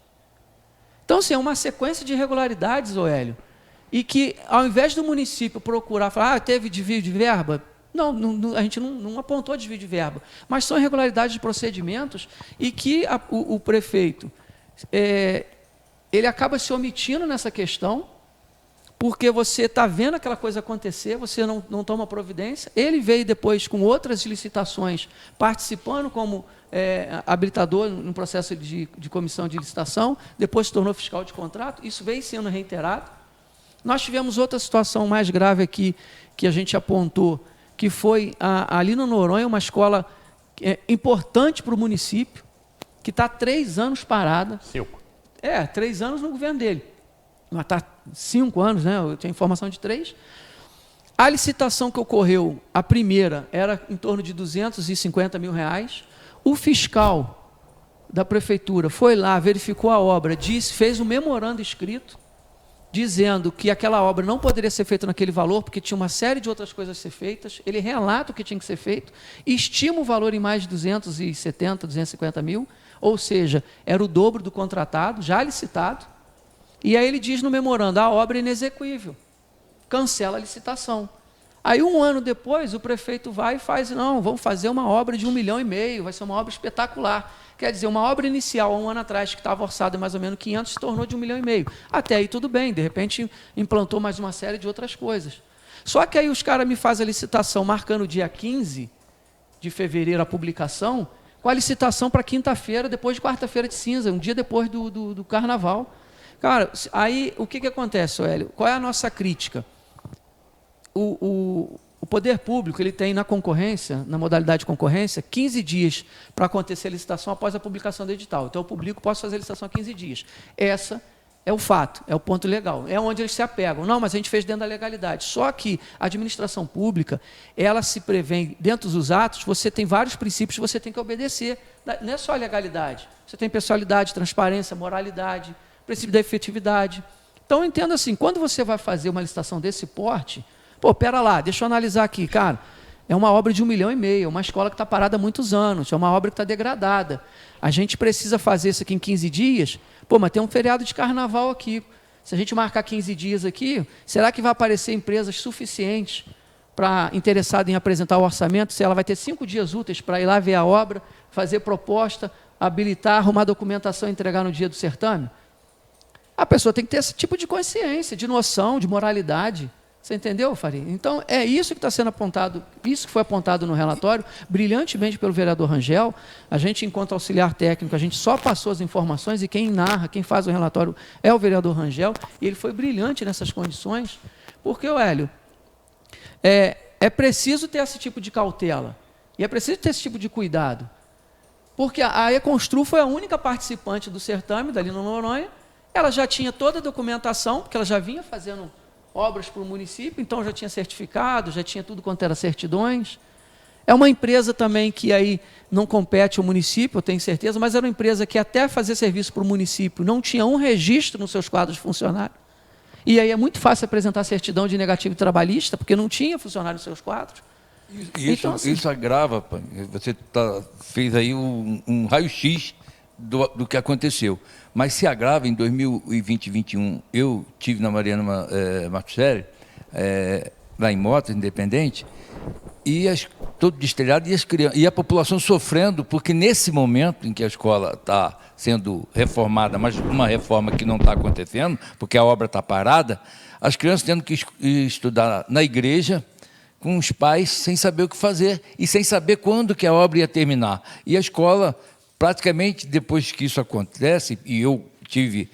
Então, assim, é uma sequência de irregularidades, Oélio, e que, ao invés do município procurar, falar, teve desvio de verba, não, a gente não apontou desvio de verba, mas são irregularidades de procedimentos e que o prefeito ele acaba se omitindo nessa questão, porque você está vendo aquela coisa acontecer, você não toma providência. Ele veio depois com outras licitações, participando como habilitador no processo de comissão de licitação, depois se tornou fiscal de contrato, isso veio sendo reiterado. Nós tivemos outra situação mais grave aqui, que a gente apontou, que foi ali no Noronha, uma escola importante para o município, que está há 3 anos parada. 5. 3 anos no governo dele. Mas está 5 anos, né? Eu tinha informação de 3. A licitação que ocorreu, a primeira, era em torno de R$250 mil. O fiscal da prefeitura foi lá, verificou a obra, fez um memorando escrito, dizendo que aquela obra não poderia ser feita naquele valor, porque tinha uma série de outras coisas a ser feitas. Ele relata o que tinha que ser feito, estima o valor em mais de 270, 250 mil, ou seja, era o dobro do contratado, já licitado. E aí ele diz no memorando, a obra é inexequível, cancela a licitação. Aí 1 ano depois, o prefeito vai e faz, não, vamos fazer uma obra de R$1,5 milhão, vai ser uma obra espetacular. Quer dizer, uma obra inicial, há 1 ano atrás, que estava orçada em mais ou menos 500, se tornou de R$1,5 milhão. Até aí tudo bem, de repente implantou mais uma série de outras coisas. Só que aí os caras me fazem a licitação, marcando o dia 15 de fevereiro a publicação, com a licitação para quinta-feira, depois de quarta-feira de cinza, um dia depois do carnaval. Cara, aí o que acontece, Hélio? Qual é a nossa crítica? O poder público ele tem na concorrência, na modalidade de concorrência, 15 dias para acontecer a licitação após a publicação do edital. Então, o público pode fazer a licitação a 15 dias. Essa é o fato, é o ponto legal. É onde eles se apegam. Não, mas a gente fez dentro da legalidade. Só que a administração pública, ela se prevê, dentro dos atos, você tem vários princípios que você tem que obedecer. Não é só a legalidade. Você tem pessoalidade, transparência, moralidade, princípio da efetividade. Então, eu entendo assim, quando você vai fazer uma licitação desse porte, pera lá, deixa eu analisar aqui, cara, é uma obra de R$1,5 milhão, uma escola que está parada há muitos anos, é uma obra que está degradada. A gente precisa fazer isso aqui em 15 dias, mas tem um feriado de carnaval aqui. Se a gente marcar 15 dias aqui, será que vai aparecer empresas suficientes para interessada em apresentar o orçamento? Se ela vai ter 5 dias úteis para ir lá ver a obra, fazer proposta, habilitar, arrumar documentação e entregar no dia do certame? A pessoa tem que ter esse tipo de consciência, de noção, de moralidade. Você entendeu, Faria? Então, é isso que está sendo apontado, isso que foi apontado no relatório, brilhantemente pelo vereador Rangel. A gente, enquanto auxiliar técnico, a gente só passou as informações e quem narra, quem faz o relatório é o vereador Rangel, e ele foi brilhante nessas condições, porque, Hélio, é preciso ter esse tipo de cautela, e é preciso ter esse tipo de cuidado, porque a Econstru foi a única participante do certame, dali no Noronha, ela já tinha toda a documentação, porque ela já vinha fazendo obras para o município, então já tinha certificado, já tinha tudo quanto era certidões. É uma empresa também que aí não compete ao município, eu tenho certeza, mas era uma empresa que até fazer serviço para o município não tinha um registro nos seus quadros de funcionário. E aí é muito fácil apresentar certidão de negativo trabalhista, porque não tinha funcionário nos seus quadros. Então, assim, isso agrava, você fez aí um raio-x do que aconteceu. Mas se agrava em 2020 e 2021. Eu tive na Mariana Martuchelli, lá em Motas, Independente, e todo destelhado, e a população sofrendo, porque nesse momento em que a escola está sendo reformada, mas uma reforma que não está acontecendo, porque a obra está parada, as crianças tendo que estudar na igreja, com os pais sem saber o que fazer e sem saber quando que a obra ia terminar. E a escola, praticamente, depois que isso acontece, e eu tive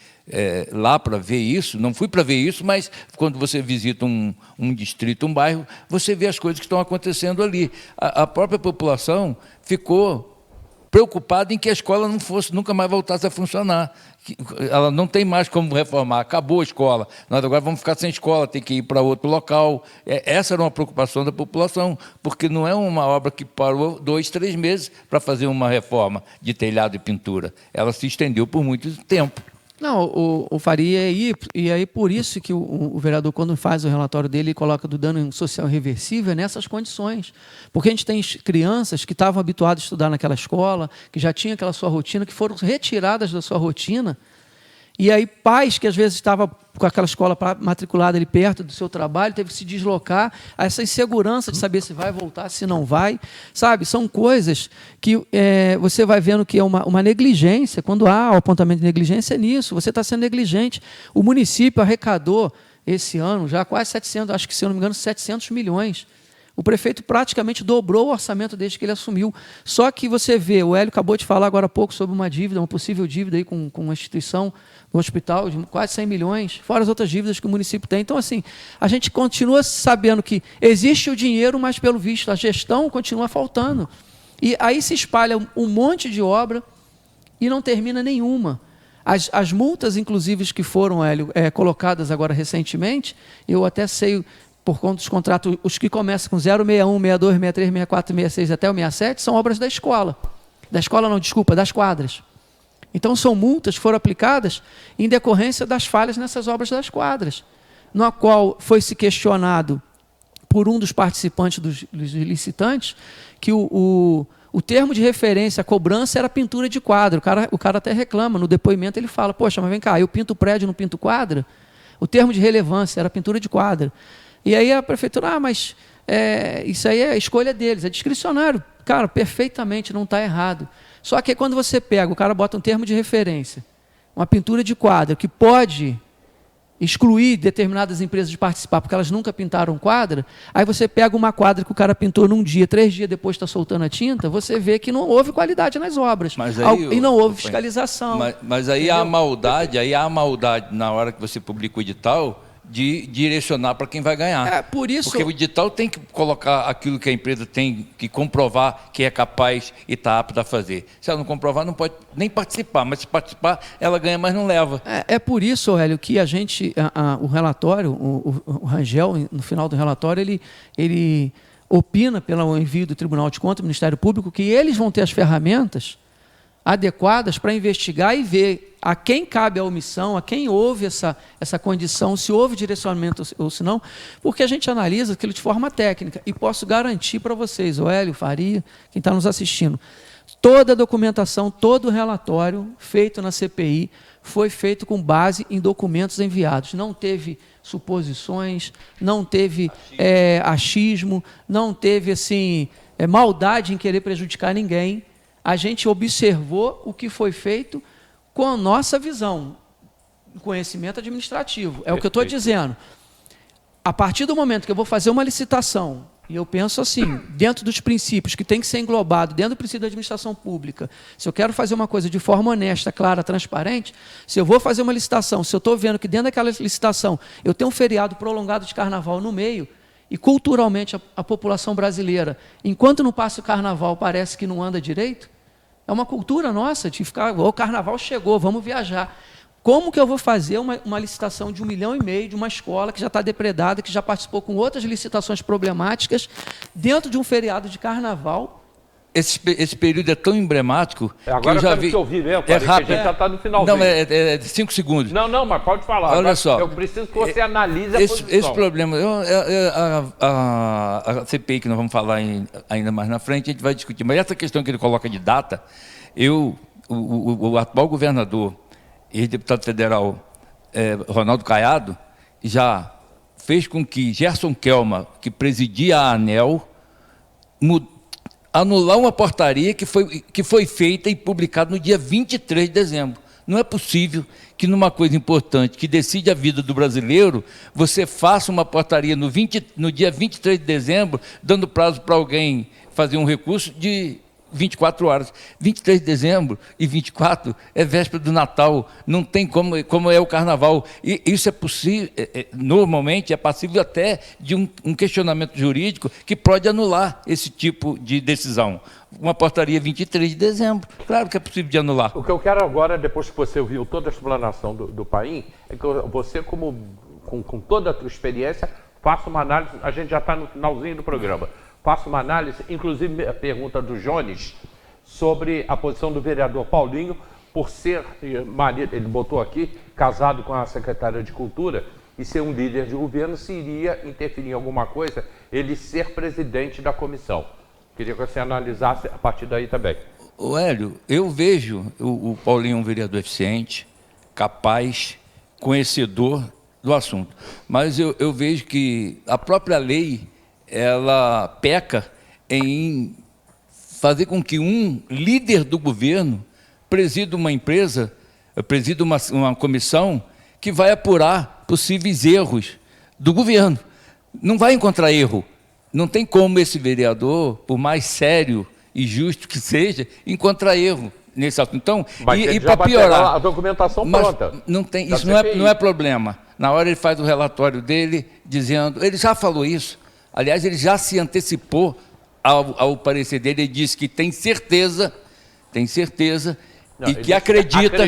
lá para ver isso, não fui para ver isso, mas quando você visita um distrito, um bairro, você vê as coisas que estão acontecendo ali. A própria população ficou preocupada em que a escola nunca mais voltasse a funcionar. Ela não tem mais como reformar, acabou a escola, nós agora vamos ficar sem escola, tem que ir para outro local. Essa era uma preocupação da população, porque não é uma obra que parou 2, 3 meses para fazer uma reforma de telhado e pintura. Ela se estendeu por muito tempo. Não, o Faria, e aí por isso que o vereador, quando faz o relatório dele, coloca do dano social irreversível nessas condições. Porque a gente tem crianças que estavam habituadas a estudar naquela escola, que já tinham aquela sua rotina, que foram retiradas da sua rotina, e aí pais que às vezes estavam com aquela escola matriculada ali perto do seu trabalho, teve que se deslocar, essa insegurança de saber se vai voltar, se não vai, sabe? São coisas que você vai vendo que é uma negligência, quando há o apontamento de negligência é nisso, você está sendo negligente. O município arrecadou esse ano já quase 700, acho que se eu não me engano, 700 milhões. O prefeito praticamente dobrou o orçamento desde que ele assumiu. Só que você vê, o Hélio acabou de falar agora há pouco sobre uma dívida, uma possível dívida aí com uma instituição, no hospital, de quase 100 milhões, fora as outras dívidas que o município tem. Então, assim, a gente continua sabendo que existe o dinheiro, mas, pelo visto, a gestão continua faltando. E aí se espalha um monte de obra e não termina nenhuma. As multas, inclusive, que foram, Hélio, colocadas agora recentemente, eu até sei, por conta dos contratos, os que começam com 061, 62, 63, 64, 66 até o 67, são obras da escola. Da escola não, desculpa, das quadras. Então, são multas que foram aplicadas em decorrência das falhas nessas obras das quadras, na qual foi se questionado por um dos participantes dos licitantes que o termo de referência, a cobrança, era pintura de quadra. O cara até reclama, no depoimento ele fala, poxa, mas vem cá, eu pinto prédio, não pinto quadra? O termo de relevância era pintura de quadra. E aí a prefeitura, mas isso aí é a escolha deles, é discricionário. Cara, perfeitamente, não está errado. Só que quando você pega, o cara bota um termo de referência, uma pintura de quadra, que pode excluir determinadas empresas de participar, porque elas nunca pintaram quadra, aí você pega uma quadra que o cara pintou num dia, 3 dias depois está soltando a tinta, você vê que não houve qualidade nas obras. E não houve fiscalização. Mas aí há maldade, na hora que você publica o edital, de direcionar para quem vai ganhar. Por isso... Porque o edital tem que colocar aquilo que a empresa tem que comprovar que é capaz e está apta a fazer. Se ela não comprovar, não pode nem participar, mas se participar, ela ganha, mas não leva. É por isso, Hélio, que a gente, o relatório, o Rangel, no final do relatório, ele opina pelo envio do Tribunal de Contas, do Ministério Público, que eles vão ter as ferramentas adequadas para investigar e ver a quem cabe a omissão, a quem houve essa condição, se houve direcionamento ou se não, porque a gente analisa aquilo de forma técnica. E posso garantir para vocês, o Hélio, Faria, quem está nos assistindo, toda a documentação, todo o relatório feito na CPI foi feito com base em documentos enviados. Não teve suposições, não teve achismo, não teve assim, maldade em querer prejudicar ninguém. A gente observou o que foi feito com a nossa visão, conhecimento administrativo. É o que eu estou dizendo. A partir do momento que eu vou fazer uma licitação, e eu penso assim, dentro dos princípios que tem que ser englobado, dentro do princípio da administração pública, se eu quero fazer uma coisa de forma honesta, clara, transparente, se eu vou fazer uma licitação, se eu estou vendo que dentro daquela licitação eu tenho um feriado prolongado de carnaval no meio, e culturalmente a população brasileira, enquanto não passa o carnaval, parece que não anda direito, é uma cultura nossa de ficar, o carnaval chegou, vamos viajar. Como que eu vou fazer uma licitação de 1,5 milhão de uma escola que já está depredada, que já participou com outras licitações problemáticas, dentro de um feriado de carnaval? Esse período é tão emblemático Agora que eu já eu quero vi... te ouvir mesmo, é Faria, rápido. que a gente já está no finalzinho. Não, é 5 segundos. Não, mas pode falar. Olha Agora, só. eu preciso que você analise a posição. Esse problema, a CPI, que nós vamos falar ainda mais na frente, a gente vai discutir. Mas essa questão que ele coloca de data, o atual governador e deputado federal Ronaldo Caiado já fez com que Gerson Kelma, que presidia a ANEEL, anular uma portaria que foi feita e publicada no dia 23 de dezembro. Não é possível que numa coisa importante, que decide a vida do brasileiro, você faça uma portaria no dia 23 de dezembro, dando prazo para alguém fazer um recurso de 24 horas. 23 de dezembro e 24 é véspera do Natal, não tem como é o Carnaval. E isso é possível, normalmente é passível até de um questionamento jurídico que pode anular esse tipo de decisão. Uma portaria 23 de dezembro, claro que é possível de anular. O que eu quero agora, depois que você ouviu toda a explanação do Paim, é que você, com toda a tua experiência, faça uma análise, a gente já está no finalzinho do programa, faço uma análise, inclusive a pergunta do Jones, sobre a posição do vereador Paulinho, por ser marido, ele botou aqui, casado com a secretária de Cultura, e ser um líder de governo, se iria interferir em alguma coisa, ele ser presidente da comissão. Queria que você analisasse a partir daí também. O Hélio, eu vejo o Paulinho um vereador eficiente, capaz, conhecedor do assunto, mas eu vejo que a própria lei ela peca em fazer com que um líder do governo presida uma empresa, presida uma comissão que vai apurar possíveis erros do governo. Não vai encontrar erro. Não tem como esse vereador, por mais sério e justo que seja, encontrar erro nesse assunto. Então, e para piorar, a documentação pronta. Não tem, isso não é problema. Na hora ele faz o relatório dele dizendo, ele já falou isso. Aliás, ele já se antecipou ao parecer dele, ele disse que tem certeza, e que acredita.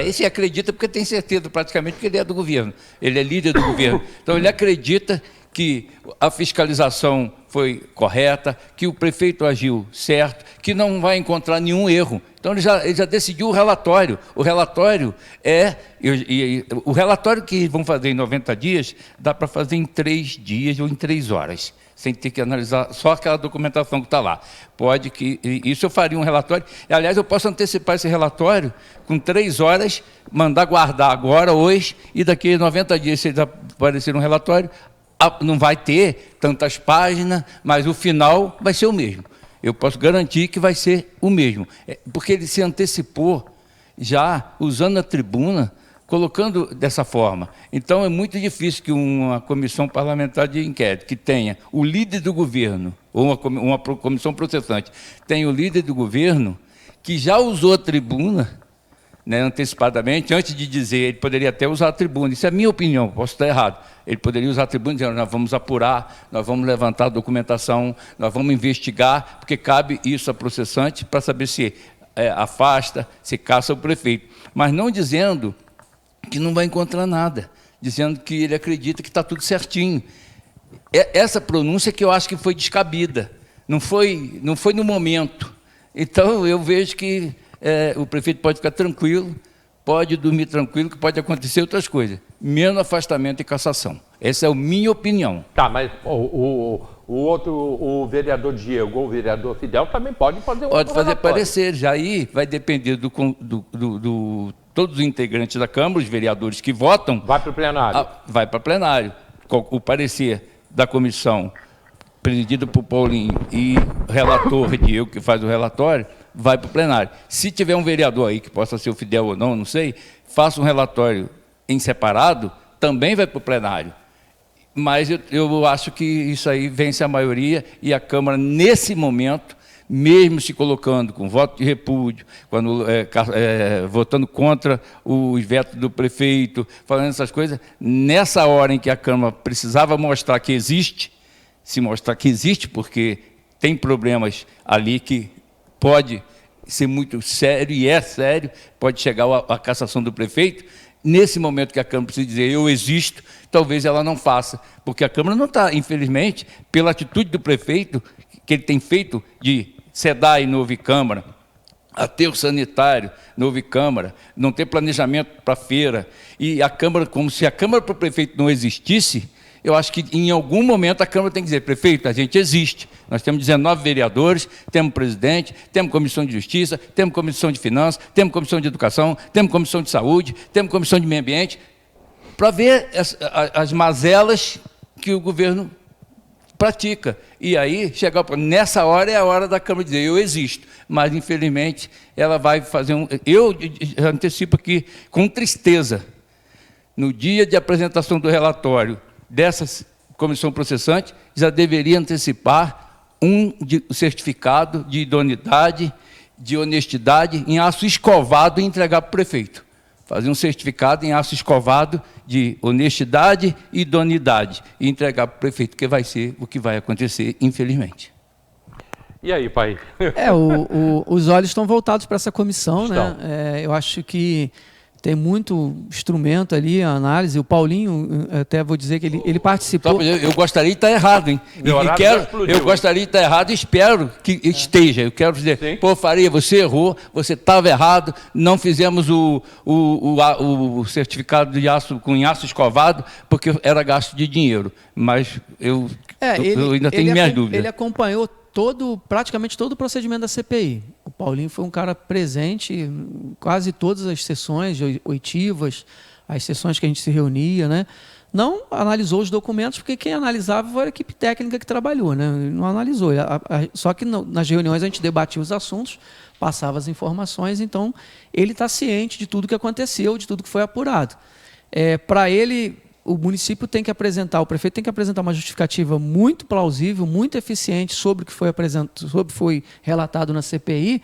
Esse acredita porque tem certeza praticamente, porque ele é do governo, ele é líder do governo. Então ele acredita que a fiscalização foi correta, que o prefeito agiu certo, que não vai encontrar nenhum erro. Então ele já decidiu o relatório. O relatório o relatório que vão fazer em 90 dias, dá para fazer em 3 dias ou em 3 horas, sem ter que analisar só aquela documentação que está lá. Isso eu faria um relatório. Aliás, eu posso antecipar esse relatório com 3 horas, mandar guardar agora, hoje, e daqui a 90 dias, se aparecer um relatório, não vai ter tantas páginas, mas o final vai ser o mesmo. Eu posso garantir que vai ser o mesmo, porque ele se antecipou já usando a tribuna, colocando dessa forma. Então é muito difícil que uma comissão parlamentar de inquérito que tenha o líder do governo, ou uma comissão processante, tenha o líder do governo que já usou a tribuna, né, antecipadamente, antes de dizer, ele poderia até usar a tribuna. Isso é a minha opinião, posso estar errado. Ele poderia usar a tribuna dizendo, nós vamos apurar, nós vamos levantar a documentação, nós vamos investigar, porque cabe isso a processante para saber se afasta, se caça o prefeito. Mas não dizendo que não vai encontrar nada, dizendo que ele acredita que está tudo certinho. Essa pronúncia que eu acho que foi descabida, não foi no momento. Então, eu vejo que o prefeito pode ficar tranquilo, pode dormir tranquilo, que pode acontecer outras coisas, menos afastamento e cassação. Essa é a minha opinião. Tá, mas o vereador Diego ou o vereador Fidel também pode fazer um Pode fazer parecer, já aí vai depender todos os integrantes da Câmara, os vereadores que votam... Vai para o plenário. Vai para o plenário. O parecer da comissão, presidida por Paulinho, e relator Diego, que faz o relatório, vai para o plenário. Se tiver um vereador aí, que possa ser o Fidel ou não sei, faça um relatório em separado, também vai para o plenário. Mas eu acho que isso aí vence a maioria, e a Câmara, nesse momento, mesmo se colocando com voto de repúdio, votando contra os vetos do prefeito, falando essas coisas, nessa hora em que a Câmara precisava mostrar que existe, se mostrar que existe, porque tem problemas ali que pode ser muito sério, e é sério, pode chegar a cassação do prefeito. Nesse momento que a Câmara precisa dizer eu existo, talvez ela não faça, porque a Câmara não está, infelizmente, pela atitude do prefeito, que ele tem feito de SEDAI não houve Câmara, aterro sanitário não houve Câmara, não ter planejamento para a feira, e a Câmara, como se a Câmara para o prefeito não existisse, eu acho que em algum momento a Câmara tem que dizer, prefeito, a gente existe, nós temos 19 vereadores, temos presidente, temos comissão de justiça, temos comissão de finanças, temos comissão de educação, temos comissão de saúde, temos comissão de meio ambiente, para ver as mazelas que o governo pratica. E aí, nessa hora é a hora da Câmara dizer, eu existo, mas infelizmente ela vai fazer eu antecipo aqui com tristeza, no dia de apresentação do relatório dessa comissão processante, já deveria antecipar certificado de idoneidade, de honestidade, em aço escovado e entregar para o prefeito. Fazer um certificado em aço escovado de honestidade e idoneidade e entregar para o prefeito, que vai ser o que vai acontecer, infelizmente. E aí, pai? Os olhos estão voltados para essa comissão, Estão. né? Eu acho que tem muito instrumento ali, a análise. O Paulinho, até vou dizer que ele participou. Eu gostaria de estar errado, hein? Eu gostaria de estar errado e espero que esteja. Eu quero dizer, sim, pô, Faria, você errou, você estava errado, não fizemos o certificado de aço com aço escovado, porque era gasto de dinheiro. Mas eu ainda tenho minhas dúvidas. Ele acompanhou praticamente todo o procedimento da CPI. O Paulinho foi um cara presente em quase todas as sessões oitivas, as sessões que a gente se reunia, né? Não analisou os documentos, porque quem analisava foi a equipe técnica que trabalhou, né? Ele não analisou. Só que nas reuniões a gente debatia os assuntos, passava as informações, então ele está ciente de tudo que aconteceu, de tudo que foi apurado. Para ele, o município tem que apresentar, o prefeito tem que apresentar uma justificativa muito plausível, muito eficiente sobre o que foi foi relatado na CPI,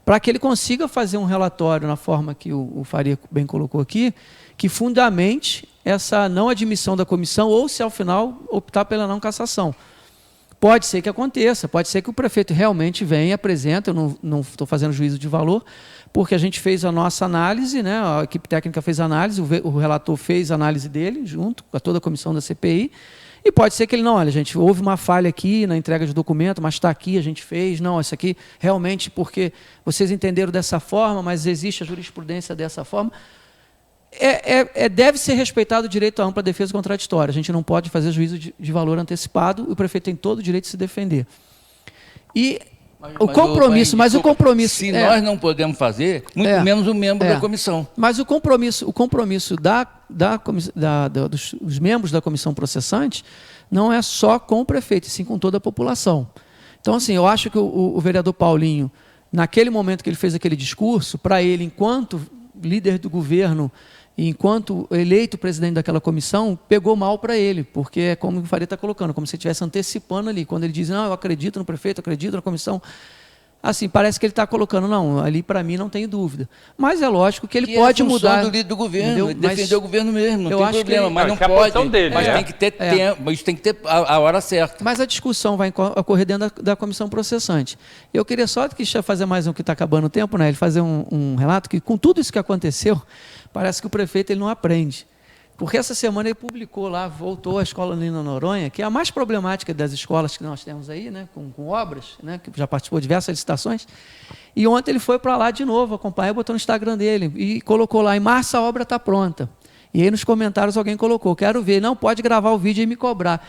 para que ele consiga fazer um relatório na forma que o Faria bem colocou aqui, que fundamente essa não admissão da comissão, ou se ao final optar pela não cassação. Pode ser que aconteça, pode ser que o prefeito realmente venha e apresente, eu não estou fazendo juízo de valor, porque a gente fez a nossa análise, né? A equipe técnica fez a análise, o relator fez a análise dele, junto com toda a comissão da CPI, e pode ser que ele, não, olha, gente, houve uma falha aqui na entrega de documento, mas está aqui, a gente fez, não, isso aqui realmente porque vocês entenderam dessa forma, mas existe a jurisprudência dessa forma. Deve ser respeitado o direito à ampla defesa contraditória, a gente não pode fazer juízo de valor antecipado, o prefeito tem todo o direito de se defender. E o compromisso. Se nós não podemos fazer, muito menos o membro da comissão. Mas o compromisso dos membros da comissão processante não é só com o prefeito, e sim com toda a população. Então, assim, eu acho que o vereador Paulinho, naquele momento que ele fez aquele discurso, para ele, enquanto líder do governo, enquanto eleito presidente daquela comissão, pegou mal para ele, porque é como o Faria está colocando, como se ele estivesse antecipando ali, quando ele diz, não, eu acredito no prefeito, acredito na comissão, assim, parece que ele está colocando, não, ali para mim não tenho dúvida. Mas é lógico que ele pode mudar. Do líder do governo, defender o governo mesmo, não tem problema, mas não pode, dele, mas tem que ter tempo, isso tem que ter a hora certa. Mas a discussão vai ocorrer dentro da comissão processante. Eu queria só fazer mais um que está acabando o tempo, né? Ele fazer um relato que, com tudo isso que aconteceu, parece que o prefeito ele não aprende. Porque essa semana ele publicou lá, voltou à escola Nina Noronha, que é a mais problemática das escolas que nós temos aí, né, com obras, né, que já participou de diversas licitações. E ontem ele foi para lá de novo, acompanhar, botou no Instagram dele e colocou lá, em março a obra está pronta. E aí nos comentários alguém colocou, quero ver, não pode gravar o vídeo e me cobrar.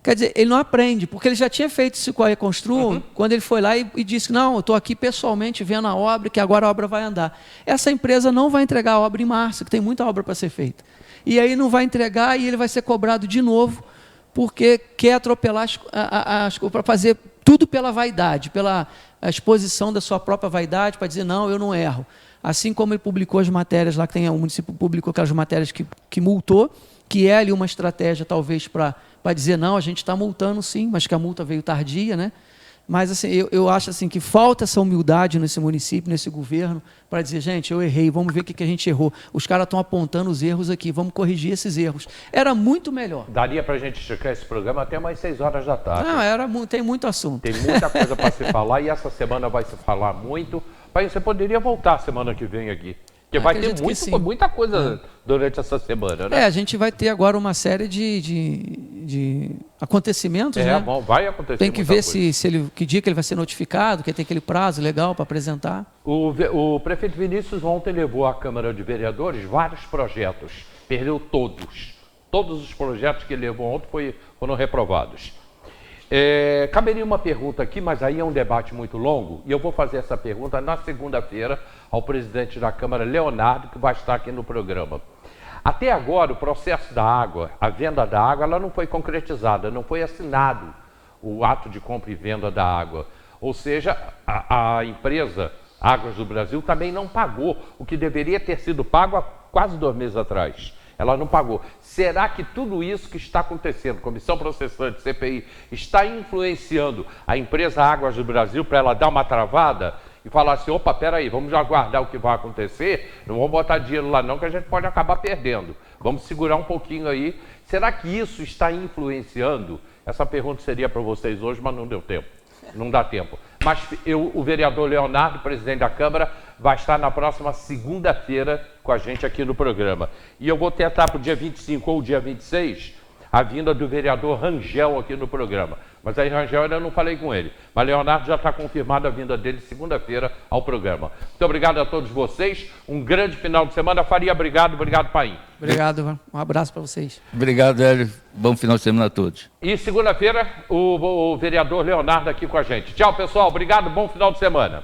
Quer dizer, ele não aprende, porque ele já tinha feito isso com a Reconstrua, quando ele foi lá e disse, não, eu estou aqui pessoalmente vendo a obra, que agora a obra vai andar. Essa empresa não vai entregar a obra em março, que tem muita obra para ser feita. E aí não vai entregar e ele vai ser cobrado de novo, porque quer atropelar para fazer tudo pela vaidade, pela exposição da sua própria vaidade, para dizer, não, eu não erro. Assim como ele publicou as matérias lá, o município publicou aquelas matérias que multou, que é ali uma estratégia, talvez, para dizer, não, a gente está multando sim, mas que a multa veio tardia, né? Mas assim, eu acho assim, que falta essa humildade nesse município, nesse governo, para dizer, gente, eu errei, vamos ver o que a gente errou. Os caras estão apontando os erros aqui, vamos corrigir esses erros. Era muito melhor. Daria para a gente esticar esse programa até mais 6 horas da tarde. Não, tem muito assunto. Tem muita coisa para se falar e essa semana vai se falar muito, Pai, você poderia voltar semana que vem aqui. Porque vai ter muita coisa durante essa semana, né? A gente vai ter agora uma série de acontecimentos, né? Bom, vai acontecer. Tem que ver se ele, que dia que ele vai ser notificado, que tem aquele prazo legal para apresentar. O prefeito Vinícius ontem levou à Câmara de Vereadores vários projetos. Perdeu todos. Todos os projetos que ele levou ontem foram reprovados. Caberia uma pergunta aqui, mas aí é um debate muito longo, e eu vou fazer essa pergunta na segunda-feira ao presidente da Câmara, Leonardo, que vai estar aqui no programa. Até agora, o processo da água, a venda da água, ela não foi concretizada, não foi assinado o ato de compra e venda da água. Ou seja, a empresa Águas do Brasil também não pagou o que deveria ter sido pago há quase 2 meses atrás. Ela não pagou. Será que tudo isso que está acontecendo, Comissão Processante, CPI, está influenciando a empresa Águas do Brasil para ela dar uma travada e falar assim, opa, peraí, vamos aguardar o que vai acontecer, não vamos botar dinheiro lá não, que a gente pode acabar perdendo. Vamos segurar um pouquinho aí. Será que isso está influenciando? Essa pergunta seria para vocês hoje, mas não deu tempo. Não dá tempo. Mas o vereador Leonardo, presidente da Câmara, vai estar na próxima segunda-feira com a gente aqui no programa. E eu vou tentar para o dia 25 ou dia 26 a vinda do vereador Rangel aqui no programa. Mas aí Rangel ainda não falei com ele. Mas Leonardo já está confirmada a vinda dele segunda-feira ao programa. Muito obrigado a todos vocês. Um grande final de semana. Faria, obrigado. Obrigado, Paim. Obrigado. Um abraço para vocês. Obrigado, Hélio. Bom final de semana a todos. E segunda-feira, o vereador Leonardo aqui com a gente. Tchau, pessoal. Obrigado. Bom final de semana.